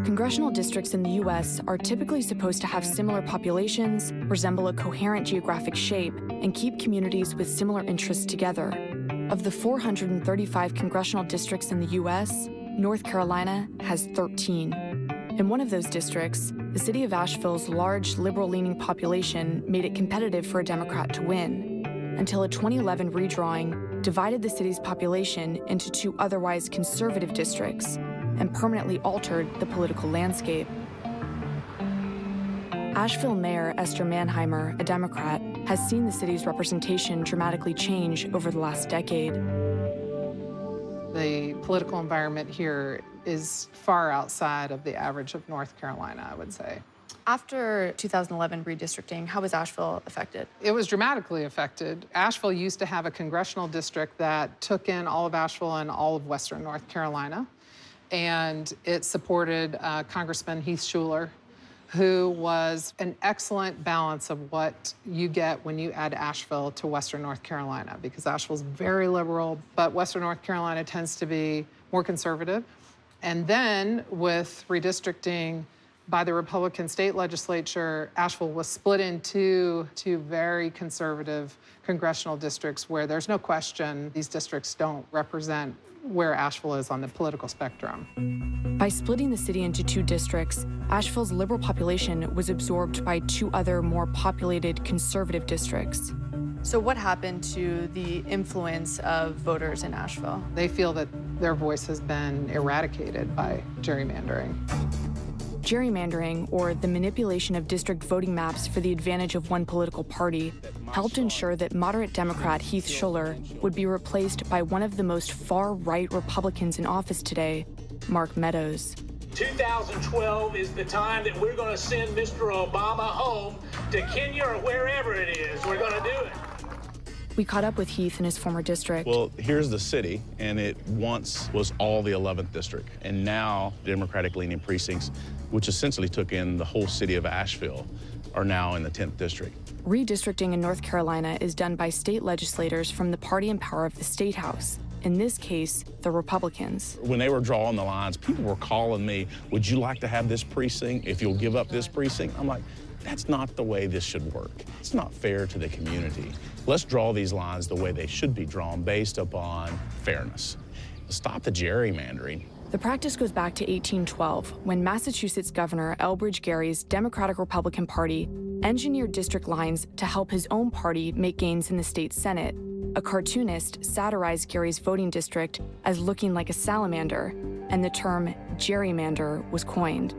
Congressional districts in the U.S. are typically supposed to have similar populations, resemble a coherent geographic shape, and keep communities with similar interests together. Of the 435 congressional districts in the U.S., North Carolina has 13. In one of those districts, the city of Asheville's large liberal-leaning population made it competitive for a Democrat to win, until a 2011 redrawing divided the city's population into two otherwise conservative districts and permanently altered the political landscape. Asheville Mayor Esther Manheimer, a Democrat, has seen the city's representation dramatically change over the last decade. The political environment here is far outside of the average of North Carolina, I would say. After 2011 redistricting, how was Asheville affected? It was dramatically affected. Asheville used to have a congressional district that took in all of Asheville and all of western North Carolina. And it supported Congressman Heath Shuler, who was an excellent balance of what you get when you add Asheville to western North Carolina, because Asheville's very liberal, but western North Carolina tends to be more conservative. And then with redistricting by the Republican state legislature, Asheville was split into two very conservative congressional districts where there's no question these districts don't represent where Asheville is on the political spectrum. By splitting the city into two districts, Asheville's liberal population was absorbed by two other more populated conservative districts. So what happened to the influence of voters in Asheville? They feel that their voice has been eradicated by gerrymandering. Gerrymandering, or the manipulation of district voting maps for the advantage of one political party, helped ensure that moderate Democrat Heath Shuler would be replaced by one of the most far-right Republicans in office today, Mark Meadows. 2012 is the time that we're going to send Mr. Obama home to Kenya or wherever it is. We're going to do it. We caught up with Heath in his former district. Well, here's the city, and it once was all the 11th district, and now Democratic-leaning precincts, which essentially took in the whole city of Asheville, are now in the 10th district. Redistricting in North Carolina is done by state legislators from the party in power of the State House, in this case, the Republicans. When they were drawing the lines, people were calling me, would you like to have this precinct if you'll give up this precinct? I'm like, that's not the way this should work. It's not fair to the community. Let's draw these lines the way they should be drawn, based upon fairness. Stop the gerrymandering. The practice goes back to 1812, when Massachusetts Governor Elbridge Gerry's Democratic-Republican Party engineered district lines to help his own party make gains in the state Senate. A cartoonist satirized Gerry's voting district as looking like a salamander, and the term gerrymander was coined.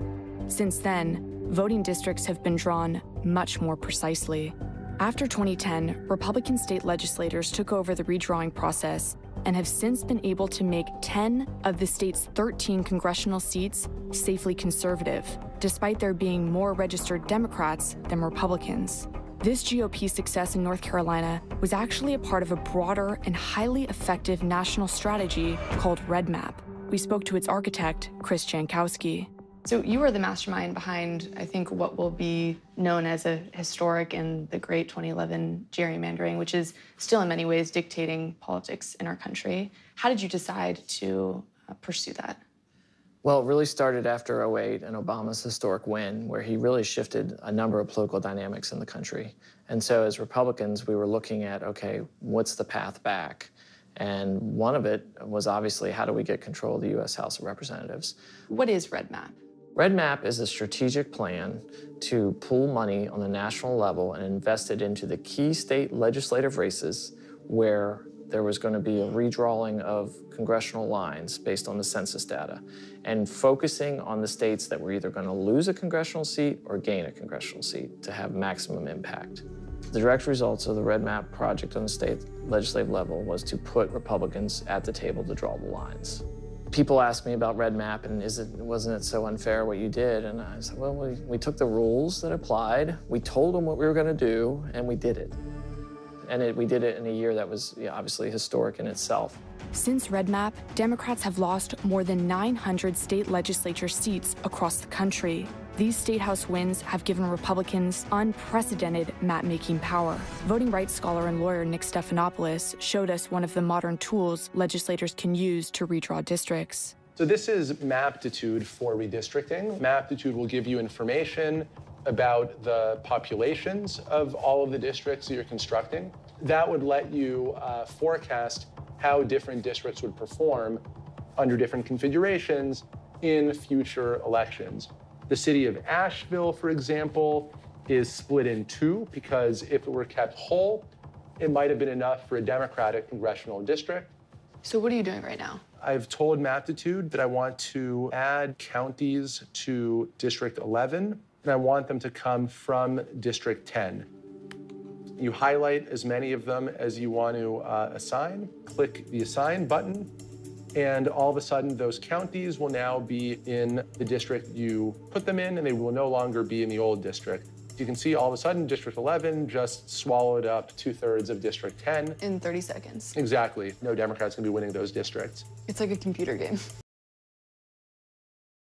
Since then, voting districts have been drawn much more precisely. After 2010, Republican state legislators took over the redrawing process and have since been able to make 10 of the state's 13 congressional seats safely conservative, despite there being more registered Democrats than Republicans. This GOP success in North Carolina was actually a part of a broader and highly effective national strategy called Red Map. We spoke to its architect, Chris Jankowski. So you were the mastermind behind, I think, what will be known as a historic and the great 2011 gerrymandering, which is still in many ways dictating politics in our country. How did you decide to pursue that? Well, it really started after '08 and Obama's historic win, where he really shifted a number of political dynamics in the country. And so as Republicans, we were looking at, okay, what's the path back? And one of it was obviously, how do we get control of the U.S. House of Representatives? What is Red Map? Red Map is a strategic plan to pool money on the national level and invest it into the key state legislative races where there was going to be a redrawing of congressional lines based on the census data, and focusing on the states that were either going to lose a congressional seat or gain a congressional seat to have maximum impact. The direct results of the Red Map project on the state legislative level was to put Republicans at the table to draw the lines. People ask me about Red Map and wasn't it so unfair what you did? And I said, well, we took the rules that applied, we told them what we were going to do, and we did it. And we did it in a year that was obviously historic in itself. Since Red Map, Democrats have lost more than 900 state legislature seats across the country. These state house wins have given Republicans unprecedented map-making power. Voting rights scholar and lawyer Nick Stephanopoulos showed us one of the modern tools legislators can use to redraw districts. So this is Maptitude for redistricting. Maptitude will give you information about the populations of all of the districts that you're constructing. That would let you forecast how different districts would perform under different configurations in future elections. The city of Asheville, for example, is split in two because if it were kept whole, it might have been enough for a Democratic congressional district. So what are you doing right now? I've told Maptitude that I want to add counties to District 11, and I want them to come from District 10. You highlight as many of them as you want to assign, click the Assign button, and all of a sudden those counties will now be in the district you put them in, and they will no longer be in the old district. You can see all of a sudden District 11 just swallowed up 2/3 of District 10. In 30 seconds. Exactly. No Democrat's gonna be winning those districts. It's like a computer game.